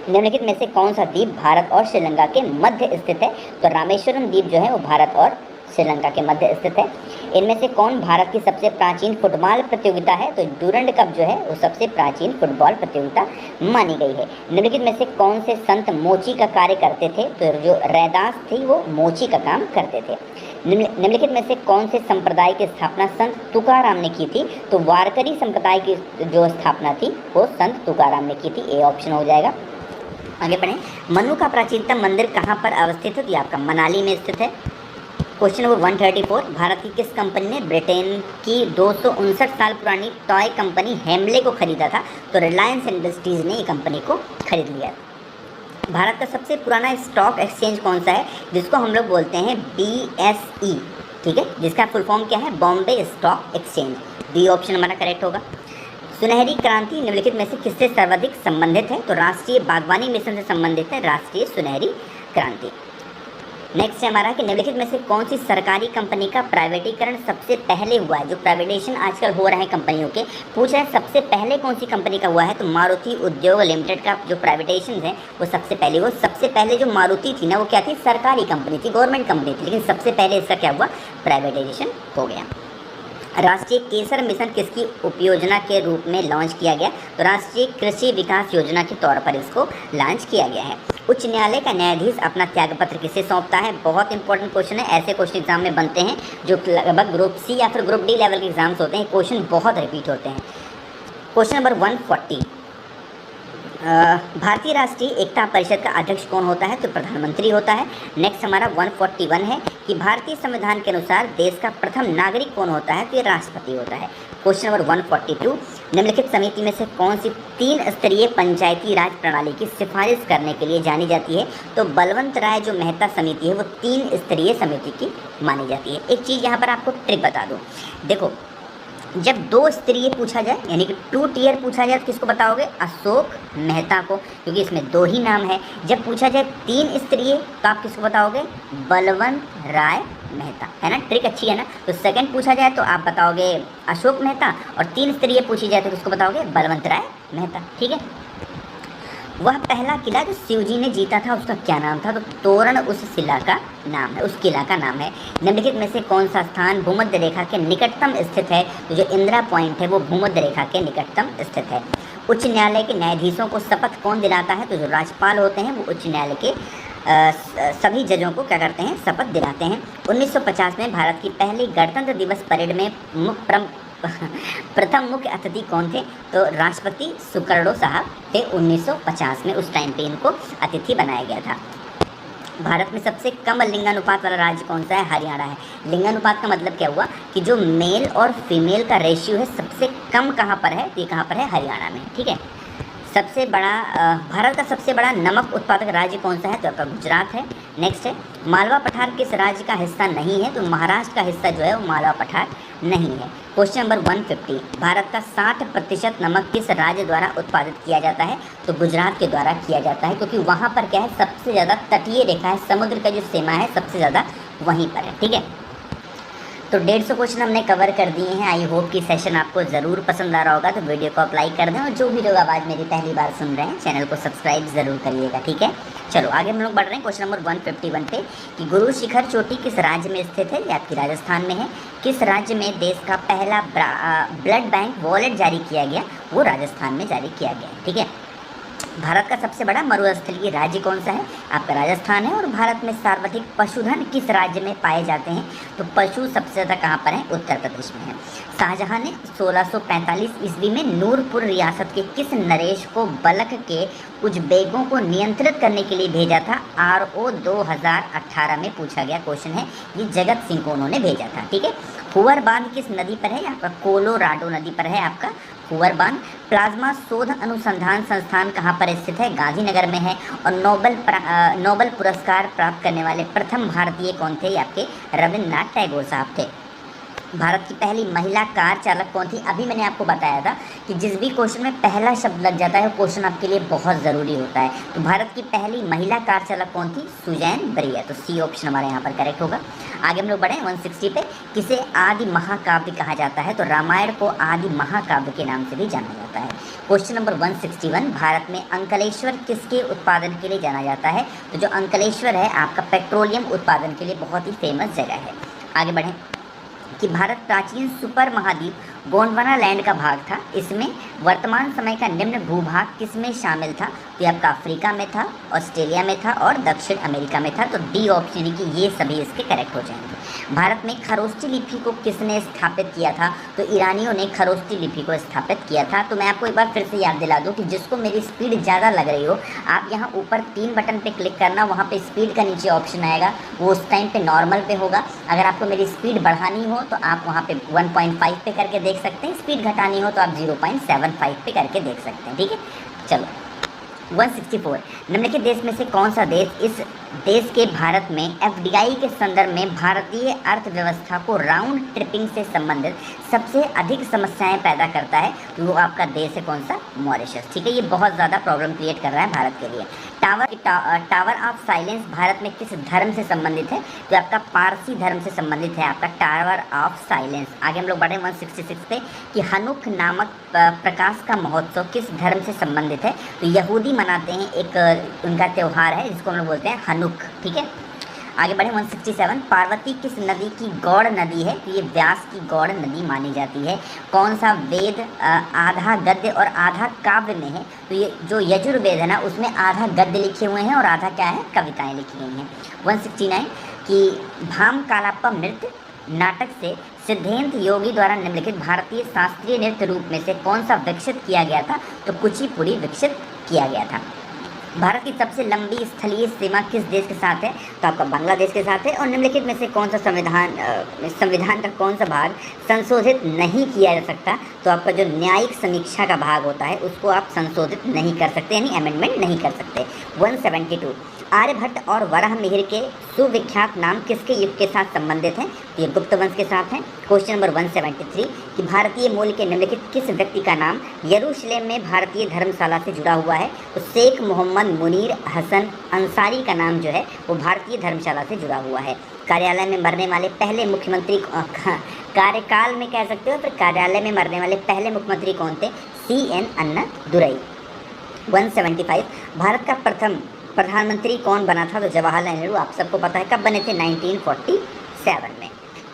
निम्नलिखित में से कौन सा द्वीप भारत और श्रीलंका के मध्य स्थित है? तो रामेश्वरम द्वीप जो है वो भारत और श्रीलंका के मध्य स्थित है। इनमें से कौन भारत की सबसे प्राचीन फुटबॉल प्रतियोगिता है? तो डूरंड कप जो है वो सबसे प्राचीन फुटबॉल प्रतियोगिता मानी गई है। निम्नलिखित में से कौन से संत मोची का कार्य करते थे? तो जो रैदास थी वो मोची का काम करते थे। निम्नलिखित में से कौन से संप्रदाय की स्थापना संत तुकाराम ने की थी? तो वारकरी संप्रदाय की जो स्थापना थी वो संत तुकाराम ने की थी। ए ऑप्शन हो जाएगा। आगे बढ़ें। मनु का प्राचीनतम मंदिर कहाँ पर अवस्थित है? तो ये आपका मनाली में स्थित है। क्वेश्चन नंबर 134, भारत की किस कंपनी ने ब्रिटेन की 259 साल पुरानी टॉय कंपनी हेमले को खरीदा था? तो रिलायंस इंडस्ट्रीज़ ने ये कंपनी को खरीद लिया। भारत का सबसे पुराना स्टॉक एक्सचेंज कौन सा है? जिसको हम लोग बोलते हैं BSE। ठीक है, जिसका फुल फॉर्म क्या है? Bombay stock exchange. B option हमारा करेक्ट होगा। सुनहरी क्रांति निम्नलिखित में से किससे सर्वाधिक संबंधित है? तो राष्ट्रीय बागवानी मिशन से संबंधित है राष्ट्रीय सुनहरी क्रांति। नेक्स्ट है हमारा कि निम्नलिखित में से कौन सी सरकारी कंपनी का प्राइवेटीकरण सबसे पहले हुआ है? जो प्राइवेटाइजेशन आजकल हो रहे हैं कंपनियों के, पूछ रहे हैं सबसे पहले कौन सी कंपनी का हुआ है? तो मारुति उद्योग लिमिटेड का जो प्राइवेटाइजेशन है वो सबसे पहले जो मारुति थी ना वो क्या थी? सरकारी कंपनी थी, गवर्नमेंट कंपनी थी, लेकिन सबसे पहले इसका क्या हुआ? प्राइवेटाइजेशन हो गया। राष्ट्रीय केसर मिशन किसकी उपयोजना के रूप में लॉन्च किया गया? तो राष्ट्रीय कृषि विकास योजना के तौर पर इसको लॉन्च किया गया है। उच्च न्यायालय का न्यायाधीश अपना त्यागपत्र किसे सौंपता है? बहुत इंपॉर्टेंट क्वेश्चन है, ऐसे क्वेश्चन एग्जाम में बनते हैं जो लगभग ग्रुप C या फिर ग्रुप D लेवल के एग्जाम्स होते हैं, क्वेश्चन बहुत रिपीट होते हैं। क्वेश्चन नंबर 140, भारतीय राष्ट्रीय एकता परिषद का अध्यक्ष कौन होता है? तो प्रधानमंत्री होता है। नेक्स्ट हमारा 141 है कि भारतीय संविधान के अनुसार देश का प्रथम नागरिक कौन होता है? तो ये राष्ट्रपति होता है। क्वेश्चन नंबर 142, निम्नलिखित समिति में से कौन सी 3 स्तरीय पंचायती राज प्रणाली की सिफारिश करने के लिए जानी जाती है? तो बलवंत राय जो मेहता समिति है वो 3 स्तरीय समिति की मानी जाती है। एक चीज़ यहाँ पर आपको ट्रिक बता दूँ, देखो जब 2 स्तरीय पूछा जाए यानी कि 2 टियर पूछा जाए तो किसको बताओगे? अशोक मेहता को, क्योंकि इसमें 2 ही नाम है। जब पूछा जाए 3 स्तरीय तो आप किसको बताओगे? बलवंत राय मेहता, है ना? ट्रिक अच्छी है ना? तो सेकंड पूछा जाए तो आप बताओगे अशोक मेहता, और 3 स्तरीय पूछी जाए तो किसको बताओगे? बलवंत राय मेहता। ठीक है। वह पहला किला जो शिवजी ने जीता था उसका क्या नाम था? तो तोरण उस शिला का नाम है, उस किला का नाम है। निम्नलिखित में से कौन सा स्थान भूमध्य रेखा के निकटतम स्थित है? तो जो इंदिरा पॉइंट है वो भूमध्य रेखा के निकटतम स्थित है। उच्च न्यायालय के न्यायाधीशों को शपथ कौन दिलाता है? तो जो राज्यपाल होते हैं वो उच्च न्यायालय के सभी जजों को क्या करते हैं? शपथ दिलाते हैं। 1950 में भारत की पहली गणतंत्र दिवस परेड में प्रथम मुख्य अतिथि कौन थे? तो राष्ट्रपति सुकर्णो साहब थे 1950 में, उस टाइम पे इनको अतिथि बनाया गया था। भारत में सबसे कम लिंगानुपात वाला राज्य कौन सा है? हरियाणा है। लिंगानुपात का मतलब क्या हुआ कि जो मेल और फीमेल का रेशियो है सबसे कम कहाँ पर है? तो ये कहाँ पर है? हरियाणा में। ठीक है। सबसे बड़ा भारत का सबसे बड़ा नमक उत्पादक राज्य कौन सा है? तो आपका गुजरात है। नेक्स्ट है मालवा पठार किस राज्य का हिस्सा नहीं है? तो महाराष्ट्र का हिस्सा जो है वो मालवा पठार नहीं है। क्वेश्चन नंबर 150, भारत का 60% नमक किस राज्य द्वारा उत्पादित किया जाता है? तो गुजरात के द्वारा किया जाता है, क्योंकि वहाँ पर क्या है? सबसे ज़्यादा तटीय रेखा है, समुद्र का जो सीमा है सबसे ज़्यादा वहीं पर है। ठीक है। तो 150 क्वेश्चन हमने कवर कर दिए हैं। आई होप कि सेशन आपको ज़रूर पसंद आ रहा होगा, तो वीडियो को आप लाइक कर दें, और जो भी लोग आवाज़ मेरी पहली बार सुन रहे हैं चैनल को सब्सक्राइब ज़रूर करिएगा। ठीक है। चलो आगे हम लोग बढ़ रहे हैं क्वेश्चन नंबर 151 पे कि गुरु शिखर चोटी किस राज्य में स्थित है? ये आपकी राजस्थान में है। किस राज्य में देश का पहला ब्लड बैंक वॉलेट जारी किया गया? वो राजस्थान में जारी किया गया। ठीक है। भारत का सबसे बड़ा मरुस्थलीय राज्य कौन सा है? आपका राजस्थान है। और भारत में सर्वाधिक पशुधन किस राज्य में पाए जाते हैं? तो पशु सबसे ज़्यादा कहाँ पर है? उत्तर प्रदेश में है। शाहजहां ने 1645 ईस्वी में नूरपुर रियासत के किस नरेश को बलख के उज़्बेकों को नियंत्रित करने के लिए भेजा था? RO 2018 में पूछा गया क्वेश्चन है, ये जगत सिंह को उन्होंने भेजा था। ठीक है। हुवर बांध किस नदी पर है? आपका कोलोराडो नदी पर है आपका हुवर बांध। प्लाज्मा शोध अनुसंधान संस्थान कहाँ पर स्थित है? गांधीनगर में है। और नोबेल पुरस्कार प्राप्त करने वाले प्रथम भारतीय कौन थे? आपके रविन्द्रनाथ टैगोर साहब थे। भारत की पहली महिला कार चालक कौन थी? अभी मैंने आपको बताया था कि जिस भी क्वेश्चन में पहला शब्द लग जाता है वो क्वेश्चन आपके लिए बहुत ज़रूरी होता है। तो भारत की पहली महिला कार चालक कौन थी? सुजैन बरिया। तो सी ऑप्शन हमारे यहाँ पर करेक्ट होगा। आगे हम लोग बढ़े 160 पे। किसे आदि महाकाव्य कहा जाता है? तो रामायण को आदि महाकाव्य के नाम से भी जाना जाता है। क्वेश्चन नंबर 161, भारत में अंकलेश्वर किसके उत्पादन के लिए जाना जाता है? तो जो अंकलेश्वर है आपका पेट्रोलियम उत्पादन के लिए बहुत ही फेमस जगह है। आगे बढ़ें कि भारत प्राचीन सुपर महाद्वीप गोंडवाना लैंड का भाग था। इसमें वर्तमान समय का निम्न भूभाग किसमें शामिल था? तो ये आपका अफ्रीका में था, ऑस्ट्रेलिया में था और दक्षिण अमेरिका में था। तो डी ऑप्शन की ये सभी इसके करेक्ट हो जाएंगे। भारत में खरोष्टी लिपि को किसने स्थापित किया था? तो ईरानियों ने खरोष्टी लिपि को स्थापित किया था। तो मैं आपको एक बार फिर से याद दिला दूँ कि जिसको मेरी स्पीड ज़्यादा लग रही हो, आप यहाँ ऊपर 3 बटन पे क्लिक करना, वहाँ पे स्पीड का नीचे ऑप्शन आएगा, वो उस टाइम पे नॉर्मल पे होगा। अगर आपको मेरी स्पीड बढ़ानी हो तो आप वहाँ पे 1.5 पे करके देख सकते हैं, स्पीड घटानी हो तो आप 0.75 पे करके देख सकते हैं। ठीक है, चलो 164, निम्नलिखित देश में से कौन सा देश इस देश के भारत में एफडीआई के संदर्भ में भारतीय अर्थव्यवस्था को राउंड ट्रिपिंग से संबंधित सबसे अधिक समस्याएं पैदा करता है? तो वो आपका देश है कौन सा? मॉरिशस। ठीक है, ये बहुत ज़्यादा प्रॉब्लम क्रिएट कर रहा है भारत के लिए। टावर ऑफ साइलेंस भारत में किस धर्म से संबंधित है? तो आपका पारसी धर्म से संबंधित है आपका टावर ऑफ साइलेंस। आगे हम लोग बढ़े 166 पे कि हनुक नामक प्रकाश का महोत्सव किस धर्म से संबंधित है? तो यहूदी मनाते हैं, एक उनका त्यौहार है जिसको हम लोग बोलते हैं हनुक। ठीक है, आगे बढ़े 167, पार्वती किस नदी की गौड़ नदी है? तो ये व्यास की गौड़ नदी मानी जाती है। कौन सा वेद आधा गद्य और आधा काव्य में है? तो ये जो यजुर्वेद है ना, उसमें आधा गद्य लिखे हुए हैं और आधा क्या है? कविताएं लिखी गई हैं। 169 कि भाम कालाप्पम नृत्य नाटक से सिद्धेंद्र योगी द्वारा निम्नलिखित भारतीय शास्त्रीय नृत्य रूप में से कौन सा विकसित किया गया था? तो कुचिपुड़ी विकसित किया गया था। भारत की सबसे लंबी स्थलीय सीमा किस देश के साथ है? तो आपका बांग्लादेश के साथ है। और निम्नलिखित में से कौन सा संविधान का कौन सा भाग संशोधित नहीं किया जा सकता? तो आपका जो न्यायिक समीक्षा का भाग होता है उसको आप संशोधित नहीं कर सकते, यानी अमेंडमेंट नहीं कर सकते। 172, आर्यभट्ट और वराहमिहिर के सुविख्यात नाम किसके युग के साथ संबंधित हैं? तो ये गुप्त वंश के साथ हैं। क्वेश्चन नंबर 173 कि भारतीय मूल के निम्नलिखित किस व्यक्ति का नाम यरूशलेम में भारतीय धर्मशाला से जुड़ा हुआ है? तो शेख मोहम्मद मुनीर हसन अंसारी का नाम जो है वो भारतीय धर्मशाला से जुड़ा हुआ है। कार्यालय में मरने वाले पहले मुख्यमंत्री कार्यकाल में कह सकते हो, फिर कार्यालय में मरने वाले पहले मुख्यमंत्री कौन थे? CN अन्नादुरई। 175, भारत का प्रथम प्रधानमंत्री कौन बना था? तो जवाहरलाल नेहरू। आप सबको पता है कब बने थे? 1947 में।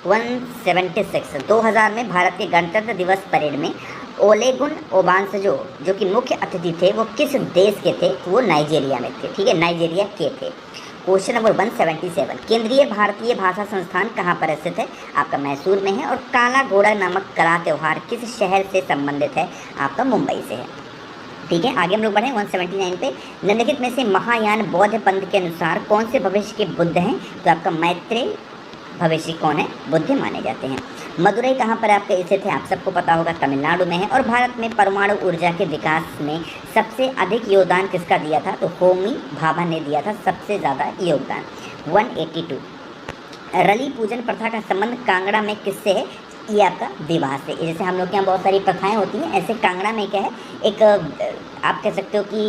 176, 2000 में भारत के गणतंत्र दिवस परेड में ओलेगुन ओबांसजो जो कि मुख्य अतिथि थे वो किस देश के थे? तो वो नाइजीरिया में थे। ठीक है, नाइजीरिया के थे। क्वेश्चन नंबर 177, केंद्रीय भारतीय भाषा संस्थान कहाँ पर स्थित है? आपका मैसूर में है। और काला घोड़ा नामक कला त्यौहार किस शहर से संबंधित है? आपका मुंबई से है। ठीक है, आगे हम लोग बढ़े 179 पे। निम्नलिखित में से महायान बौद्ध पंथ के अनुसार कौन से भविष्य के बुद्ध हैं? तो आपका मैत्रेय भविष्य कौन है? बुद्ध माने जाते हैं। मदुरई कहाँ पर आपके स्थित है? आप सबको पता होगा, तमिलनाडु में है। और भारत में परमाणु ऊर्जा के विकास में सबसे अधिक योगदान किसका दिया था? तो होमी भाभा ने दिया था सबसे ज़्यादा योगदान। 182, रली पूजन प्रथा का संबंध कांगड़ा में किससे है? ये आपका विवाह से। जैसे हम लोग के यहाँ बहुत सारी प्रथाएं होती हैं, ऐसे कांगड़ा में क्या है, एक आप कह सकते हो कि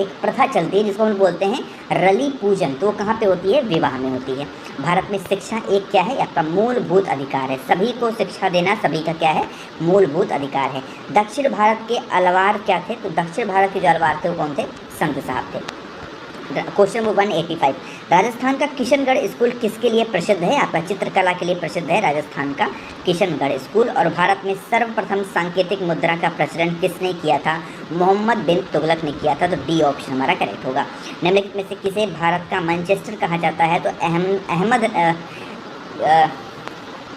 एक प्रथा चलती है जिसको हम बोलते हैं रली पूजन। तो वो कहाँ पे होती है? विवाह में होती है। भारत में शिक्षा एक क्या है? आपका मूलभूत अधिकार है। सभी को शिक्षा देना सभी का क्या है? मूलभूत अधिकार है। दक्षिण भारत के अलवार क्या थे? तो दक्षिण भारत के जो अलवार थे वो कौन थे? संत साहब थे। क्वेश्चन नंबर 185, राजस्थान का किशनगढ़ स्कूल किसके लिए प्रसिद्ध है? आपका चित्रकला के लिए प्रसिद्ध है राजस्थान का किशनगढ़ स्कूल। और भारत में सर्वप्रथम सांकेतिक मुद्रा का प्रचलन किसने किया था? मोहम्मद बिन तुगलक ने किया था। तो डी ऑप्शन हमारा करेक्ट होगा। निम्नलिखित में से किसे भारत का मैनचेस्टर कहा जाता है? तो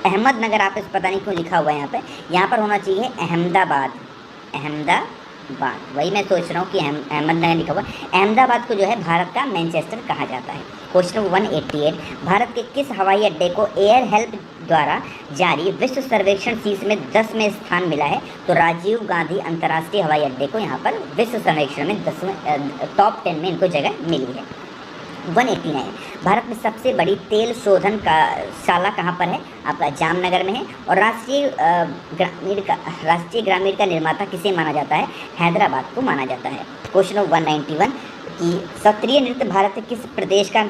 अहमदनगर। आप इस पता नहीं क्यों लिखा हुआ है यहाँ पर होना चाहिए अहमदाबाद। वही मैं सोच रहा हूँ कि अहमदनगर लिखा हुआ। अहमदाबाद को जो है भारत का मैनचेस्टर कहा जाता है। क्वेश्चन नंबर 188, भारत के किस हवाई अड्डे को एयर हेल्प द्वारा जारी विश्व सर्वेक्षण शीर्ष में 10 में स्थान मिला है? तो राजीव गांधी अंतर्राष्ट्रीय हवाई अड्डे को यहाँ पर विश्व सर्वेक्षण में 10वें टॉप 10 में इनको जगह मिली है। 189, भारत में सबसे बड़ी तेल शोधन का शाला कहाँ पर है? आपका जामनगर में है। और राष्ट्रीय ग्रामीण का निर्माता किसे माना जाता है? हैदराबाद को माना जाता है। क्वेश्चन नंबर 191 कि शास्त्रीय नृत्य भारत के किस प्रदेश का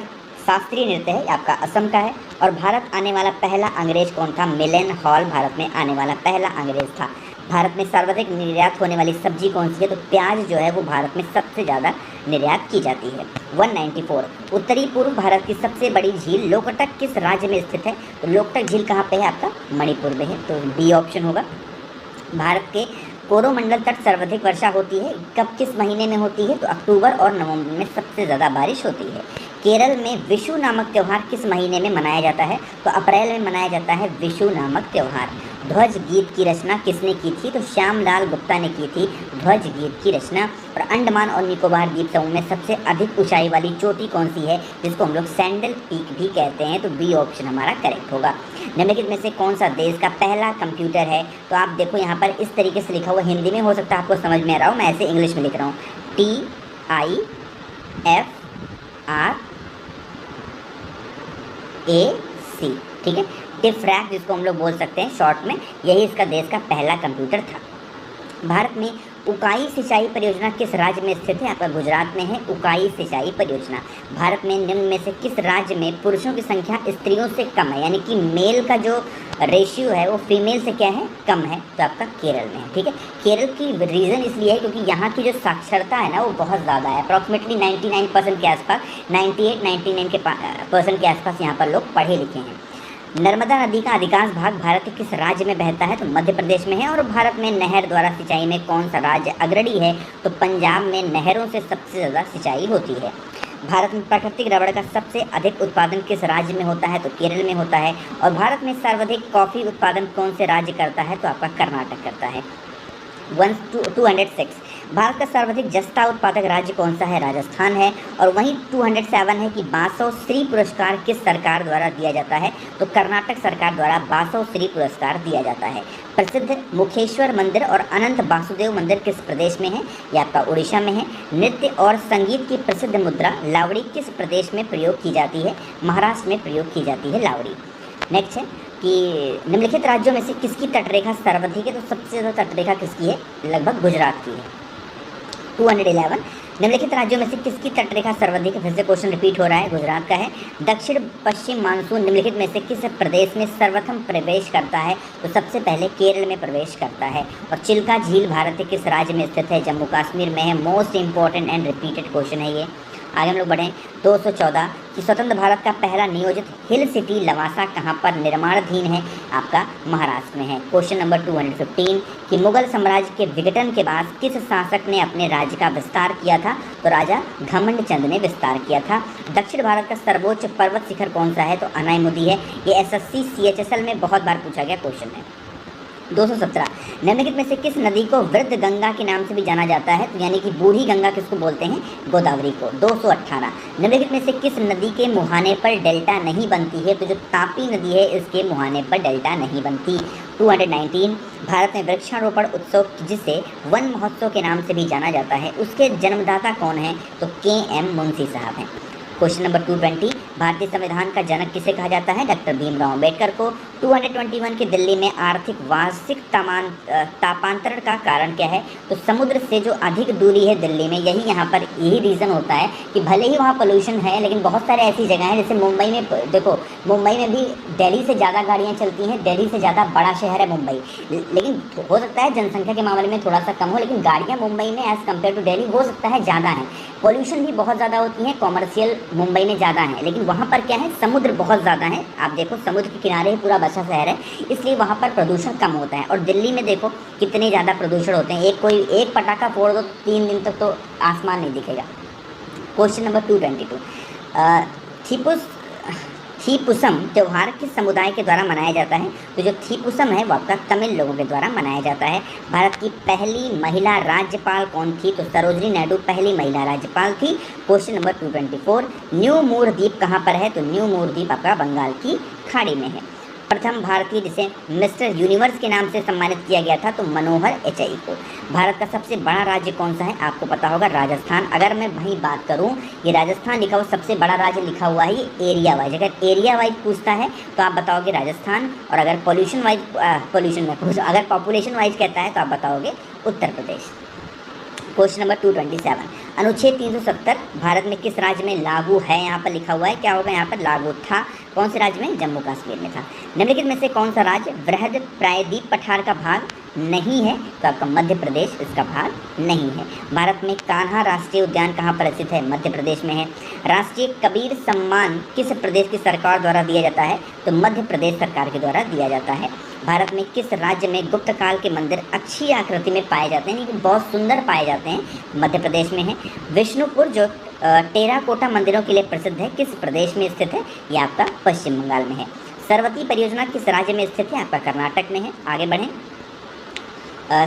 शास्त्रीय नृत्य है? आपका असम का है। और भारत आने वाला पहला अंग्रेज कौन था? मिलन हॉल भारत में आने वाला पहला अंग्रेज था। भारत में सर्वाधिक निर्यात होने वाली सब्जी कौन सी है? तो प्याज जो है वो भारत में सबसे ज़्यादा निर्यात की जाती है। 194, उत्तरी पूर्व भारत की सबसे बड़ी झील लोकटक किस राज्य में स्थित है? तो लोकटक झील कहाँ पे है? आपका मणिपुर में है, तो बी ऑप्शन होगा। भारत के कोरोमंडल तट सर्वाधिक वर्षा होती है, कब किस महीने में होती है? तो अक्टूबर और नवंबर में सबसे ज़्यादा बारिश होती है। केरल में विशु नामक त्यौहार किस महीने में मनाया जाता है? तो अप्रैल में मनाया जाता है विशु नामक त्यौहार। ध्वज गीत की रचना किसने की थी? तो श्यामलाल गुप्ता ने की थी ध्वज गीत की रचना। और अंडमान और निकोबार द्वीप समूह में सबसे अधिक ऊंचाई वाली चोटी कौन सी है, जिसको हम लोग सैंडल पीक भी कहते हैं? तो बी ऑप्शन हमारा करेक्ट होगा। निम्नलिखित में से कौन सा देश का पहला कंप्यूटर है? तो आप देखो यहाँ पर इस तरीके से लिखा हुआ, हिंदी में हो सकता है आपको समझ में आ रहा हो, मैं ऐसे इंग्लिश में लिख रहा हूँ। TIFRAC, ठीक है। टिफरैक जिसको हम लोग बोल सकते हैं शॉर्ट में, यही इसका देश का पहला कंप्यूटर था। भारत में उकाई सिंचाई परियोजना किस राज्य में स्थित है? आपका गुजरात में है उकाई सिंचाई परियोजना। भारत में निम्न में से किस राज्य में पुरुषों की संख्या स्त्रियों से कम है, यानी कि मेल का जो रेशियो है वो फीमेल से क्या है? कम है। तो आपका केरल में है, ठीक है। केरल की रीज़न इसलिए है क्योंकि यहाँ की जो साक्षरता है ना वो बहुत ज़्यादा है, अप्रॉक्सीमेटली 99% के आसपास, 98-99% के आसपास यहाँ पर लोग पढ़े लिखे हैं। नर्मदा नदी का अधिकांश भाग भारत के किस राज्य में बहता है? तो मध्य प्रदेश में है। और भारत में नहर द्वारा सिंचाई में कौन सा राज्य अग्रणी है? तो पंजाब में नहरों से सबसे ज़्यादा सिंचाई होती है। भारत में प्राकृतिक रबड़ का सबसे अधिक उत्पादन किस राज्य में होता है? तो केरल में होता है। और भारत में सर्वाधिक कॉफ़ी उत्पादन कौन से राज्य करता है? तो आपका कर्नाटक करता है। 206, भारत का सर्वाधिक जस्ता उत्पादक राज्य कौन सा है? राजस्थान है। और वहीं 207 है कि बासव श्री पुरस्कार किस सरकार द्वारा दिया जाता है? तो कर्नाटक सरकार द्वारा बासव श्री पुरस्कार दिया जाता है। प्रसिद्ध मुखेश्वर मंदिर और अनंत वासुदेव मंदिर किस प्रदेश में है? यह आपका उड़ीसा में है। नृत्य और संगीत की प्रसिद्ध मुद्रा लावड़ी किस प्रदेश में प्रयोग की जाती है? महाराष्ट्र में प्रयोग की जाती है लावड़ी। नेक्स्ट है कि निम्नलिखित राज्यों में से किसकी तटरेखा सर्वाधिक है? तो सबसे ज़्यादा तटरेखा किसकी है? लगभग गुजरात की है। 211, निम्नलिखित राज्यों में से किसकी तटरेखा सर्वाधिक है? फिर से क्वेश्चन रिपीट हो रहा है, गुजरात का है। दक्षिण पश्चिम मानसून निम्नलिखित में से किस प्रदेश में सर्वप्रथम प्रवेश करता है? तो सबसे पहले केरल में प्रवेश करता है। और चिल्का झील भारत के किस राज्य में स्थित है? जम्मू कश्मीर में है। Most important and repeated question है ये। आगे हम लोग बढ़ें। 214 कि स्वतंत्र भारत का पहला नियोजित हिल सिटी लवासा कहाँ पर निर्माणाधीन है? आपका महाराष्ट्र में है। क्वेश्चन नंबर 215 कि मुगल साम्राज्य के विघटन के बाद किस शासक ने अपने राज्य का विस्तार किया था? तो राजा घमंड चंद ने विस्तार किया था। दक्षिण भारत का सर्वोच्च पर्वत शिखर कौन सा है? तो अनायमुदी है। ये SSC CHSL में बहुत बार पूछा गया क्वेश्चन है। 217 निम्नलिखित में से किस नदी को वृद्ध गंगा के नाम से भी जाना जाता है? तो यानी कि बूढ़ी गंगा किसको बोलते हैं? गोदावरी को। 218 निम्नलिखित में से किस नदी के मुहाने पर डेल्टा नहीं बनती है? तो जो तापी नदी है इसके मुहाने पर डेल्टा नहीं बनती। 219 भारत में वृक्षारोपण उत्सव जिसे वन महोत्सव के नाम से भी जाना जाता है उसके जन्मदाता कौन है? तो KM मुंशी साहब हैं। क्वेश्चन नंबर 220 भारतीय संविधान का जनक किसे कहा जाता है? डॉक्टर भीमराव अम्बेडकर को। 221 की दिल्ली में आर्थिक वार्षिक तापांतरण का कारण क्या है? तो समुद्र से जो अधिक दूरी है दिल्ली में, यही रीज़न होता है कि भले ही वहाँ पोल्यूशन है लेकिन बहुत सारे ऐसी जगह हैं, जैसे मुंबई में देखो, मुंबई में भी दिल्ली से ज़्यादा गाड़ियाँ चलती हैं, दिल्ली से ज़्यादा बड़ा शहर है मुंबई, लेकिन हो सकता है जनसंख्या के मामले में थोड़ा सा कम हो, लेकिन गाड़ियाँ मुंबई में एज़ कम्पेयर टू दिल्ली हो सकता है ज़्यादा हैं। पोल्यूशन भी बहुत ज़्यादा होती है, कॉमर्शियल मुंबई में ज़्यादा है, लेकिन वहाँ पर क्या है, समुद्र बहुत ज़्यादा है। आप देखो समुद्र के किनारे ही पूरा बसा शहर है, इसलिए वहाँ पर प्रदूषण कम होता है। और दिल्ली में देखो कितने ज़्यादा प्रदूषण होते हैं, एक पटाखा फोड़ दो 3 दिन तक तो आसमान नहीं दिखेगा। क्वेश्चन नंबर 222 थीपुसम त्यौहार किस समुदाय के द्वारा मनाया जाता है? तो जो थीपुसम है वो आपका तमिल लोगों के द्वारा मनाया जाता है। भारत की पहली महिला राज्यपाल कौन थी? तो सरोजिनी नायडू पहली महिला राज्यपाल थी। क्वेश्चन नंबर 224, न्यू मूर द्वीप कहाँ पर है? तो न्यू मूर द्वीप आपका बंगाल की खाड़ी में है। प्रथम भारतीय जिसे मिस्टर यूनिवर्स के नाम से सम्मानित किया गया था तो मनोहर एचई को। भारत का सबसे बड़ा राज्य कौन सा है? आपको पता होगा राजस्थान। अगर मैं वहीं बात करूं, ये राजस्थान लिखा हुआ सबसे बड़ा राज्य लिखा हुआ है ये एरिया वाइज। अगर एरिया वाइज पूछता है तो आप बताओगे राजस्थान, और अगर अगर पॉपुलेशन वाइज कहता है तो आप बताओगे उत्तर प्रदेश। क्वेश्चन नंबर 227, अनुच्छेद 370 भारत में किस राज्य में लागू है? यहाँ पर लिखा हुआ है, क्या होगा यहाँ पर? लागू था। कौन से राज्य में? जम्मू कश्मीर में था। निम्नलिखित में से कौन सा राज्य बृहद प्रायद्वीप पठार का भाग नहीं है? तो आपका मध्य प्रदेश इसका भाग नहीं है। भारत में कान्हा राष्ट्रीय उद्यान कहाँ पर स्थित है? मध्य प्रदेश में है। राष्ट्रीय कबीर सम्मान किस प्रदेश की सरकार द्वारा दिया जाता है? तो मध्य प्रदेश सरकार के द्वारा दिया जाता है। भारत में किस राज्य में गुप्त काल के मंदिर अच्छी आकृति में पाए जाते हैं, यानी कि बहुत सुंदर पाए जाते हैं? मध्य प्रदेश में है। विष्णुपुर जो टेराकोटा मंदिरों के लिए प्रसिद्ध है किस प्रदेश में स्थित है? ये आपका पश्चिम बंगाल में है। सरवती परियोजना किस राज्य में स्थित है? आपका कर्नाटक में है। आगे बढ़ें।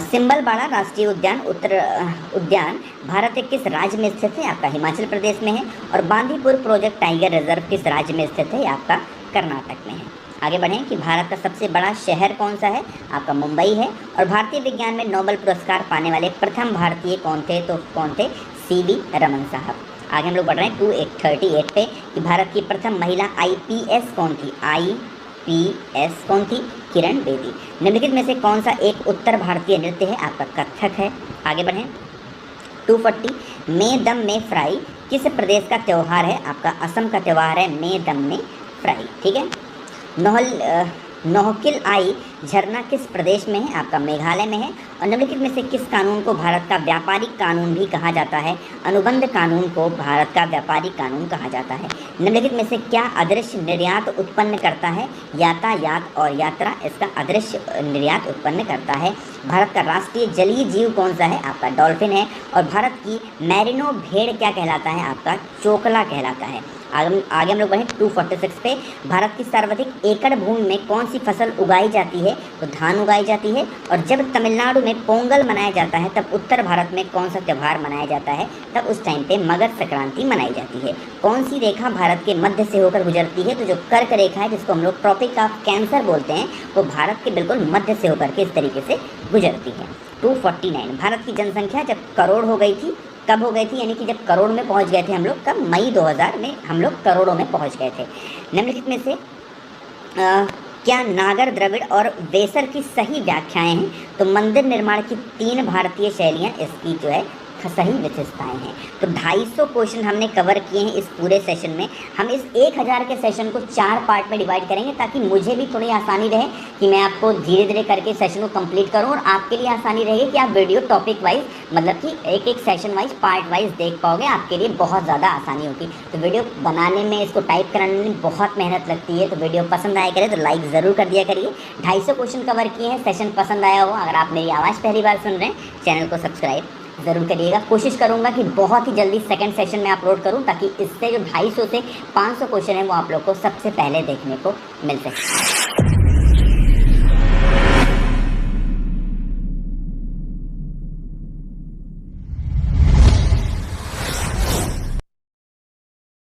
सिंबलबाड़ा राष्ट्रीय उद्यान भारत के किस राज्य में स्थित है? आपका हिमाचल प्रदेश में है। और बांदीपुर प्रोजेक्ट टाइगर रिजर्व किस राज्य में स्थित है? आपका कर्नाटक में है। आगे बढ़ें कि भारत का सबसे बड़ा शहर कौन सा है? आपका मुंबई है। और भारतीय विज्ञान में नोबेल पुरस्कार पाने वाले प्रथम भारतीय कौन थे? तो कौन थे? सीवी रमन साहब। आगे हम लोग बढ़ रहे हैं 238 पे कि भारत की प्रथम महिला आईपीएस कौन थी? आईपीएस कौन थी? किरण बेदी। निम्नलिखित में से कौन सा एक उत्तर भारतीय नृत्य है? आपका कथक है। आगे बढ़ें 240, मे दम में फ्राई किस प्रदेश का त्यौहार है? आपका असम का त्यौहार है मे दम में फ्राई। ठीक है। नोहकिल आई झरना किस प्रदेश में है? आपका मेघालय में है। और निम्नलिखित में से किस कानून को भारत का व्यापारिक कानून भी कहा जाता है? अनुबंध कानून को भारत का व्यापारिक कानून कहा जाता है। निम्नलिखित में से क्या अदृश्य निर्यात उत्पन्न करता है? यातायात और यात्रा इसका अदृश्य निर्यात उत्पन्न करता है। भारत का राष्ट्रीय जलीय जीव कौन सा है? आपका डॉल्फिन है। और भारत की मैरिनो भेड़ क्या कहलाता है? आपका चोकला कहलाता है। आगे हम लोग बढ़ें 246 पे, भारत की सर्वाधिक एकड़ भूमि में कौन सी फसल उगाई जाती है? तो धान उगाई जाती है। और जब तमिलनाडु में पोंगल मनाया जाता है तब उत्तर भारत में कौन सा त्यौहार मनाया जाता है? तब उस टाइम पे मकर संक्रांति मनाई जाती है। कौन सी रेखा भारत के मध्य से होकर गुजरती है? तो जो कर्क रेखा है जिसको हम लोग ट्रॉपिक ऑफ कैंसर बोलते हैं वो भारत के बिल्कुल मध्य से होकर के इस तरीके से गुजरती है। 249, भारत की जनसंख्या जब करोड़ हो गई थी कब हो गई थी? यानी कि जब करोड़ में पहुंच गए थे हम लोग, कब? मई 2000 में हम लोग करोड़ों में पहुंच गए थे। निम्नलिखित में से क्या नागर, द्रविड़ और वेसर की सही व्याख्याएं हैं? तो मंदिर निर्माण की 3 भारतीय शैलियां इसकी जो है सही विशेषताएं हैं। तो 250 क्वेश्चन हमने कवर किए हैं इस पूरे सेशन में। हम इस 1000 के सेशन को 4 पार्ट में डिवाइड करेंगे ताकि मुझे भी थोड़ी आसानी रहे कि मैं आपको धीरे धीरे करके सेशन को कंप्लीट करूं, और आपके लिए आसानी रहेगी कि आप वीडियो टॉपिक वाइज, मतलब कि एक एक सेशन वाइज, पार्ट वाइज देख पाओगे। आपके लिए बहुत ज़्यादा आसानी होगी। तो वीडियो बनाने में, इसको टाइप कराने में बहुत मेहनत लगती है। तो वीडियो पसंद आया करे तो लाइक ज़रूर कर दिया करिए। 250 क्वेश्चन कवर किए हैं। सेशन पसंद आया हो, अगर आप मेरी आवाज़ पहली बार सुन रहे हैं, चैनल को सब्सक्राइब ज़रूर करिएगा। कोशिश करूंगा कि बहुत ही जल्दी सेकंड सेशन में अपलोड करूं ताकि इससे जो 250 से 500 क्वेश्चन है वो आप लोग को सबसे पहले देखने को मिल सके।